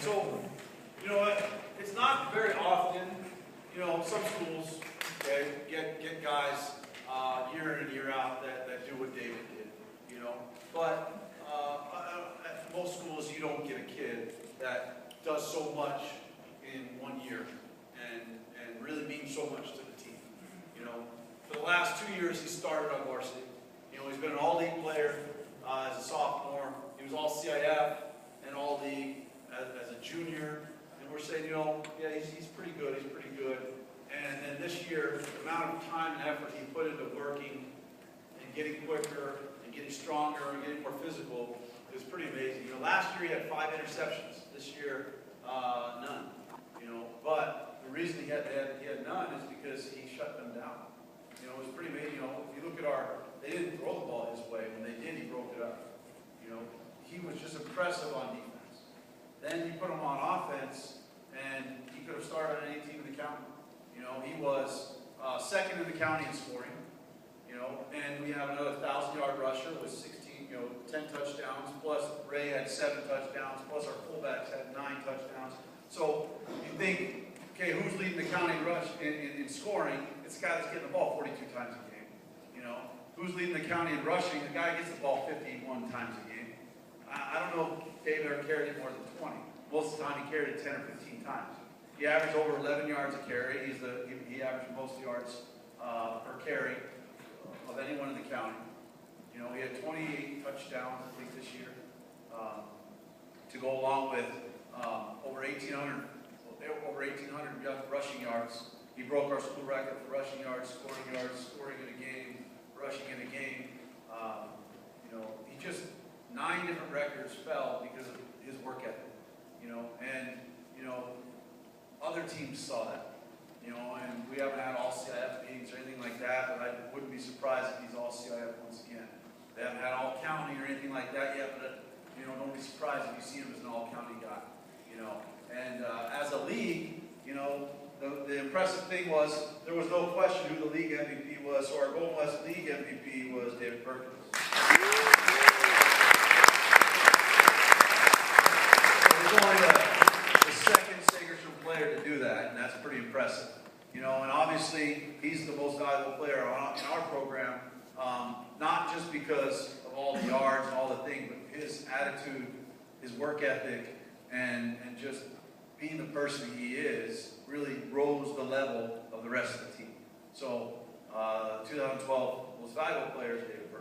So, you know what? It's not very often, you know, some schools, okay, get guys year in and year out that do what David did, you know. But at most schools, you don't get a kid that does so much in 1 year and really means so much to the team, you know. For the last 2 years, he started on varsity. You know, he's been an all-league player as a sophomore. He was all-CIF and all-league as a junior. And we're saying, you know, yeah, he's pretty good. He's pretty good. And then this year, the amount of time and effort he put into working and getting quicker and getting stronger and getting more physical is pretty amazing. You know, last year he had 5 interceptions. This year, none. You know, but the reason he had none is because he shut them down. You know, it was pretty amazing. You know, if you look at they didn't throw the ball his way. When they did, he broke it up. You know, he was just impressive on defense. Then you put him on offense, and he could have started on any team in the county. You know, he was second in the county in scoring. You know, and we have another 1,000-yard rusher with 10 touchdowns. Plus Ray had 7 touchdowns. Plus our fullbacks had 9 touchdowns. So you think, okay, who's leading the county rush in scoring? It's the guy that's getting the ball 42 times a game. You know, who's leading the county in rushing? The guy gets the ball 51 times a game. I don't know if David ever carried it more than 20. Most of the time he carried it 10 or 15 times. He averaged over 11 yards a carry. He averaged most yards per carry of anyone in the county. You know, he had 28 touchdowns, I think, this year, to go along with over 1,800 rushing yards. He broke our school record for rushing yards, scoring in a game, rushing in a game. You know, he just 9 different records fell because of his work ethic. You know, and you know, other teams saw that. You know, and we haven't had all CIF meetings or anything like that, but I wouldn't be surprised if he's all CIF once again. They haven't had all county or anything like that yet, but you know, don't be surprised if you see him as an all county guy. You know, and as a league, you know, the impressive thing was there was no question who the league MVP was. So our Golden West League MVP was David Perkins. He's only the second Segerstrom player to do that, and that's pretty impressive. You know, and obviously he's the most valuable player in our program, not just because of all the yards and all the things, but his attitude, his work ethic, and just being the person he is really rose the level of the rest of the team. So 2012 most valuable players, David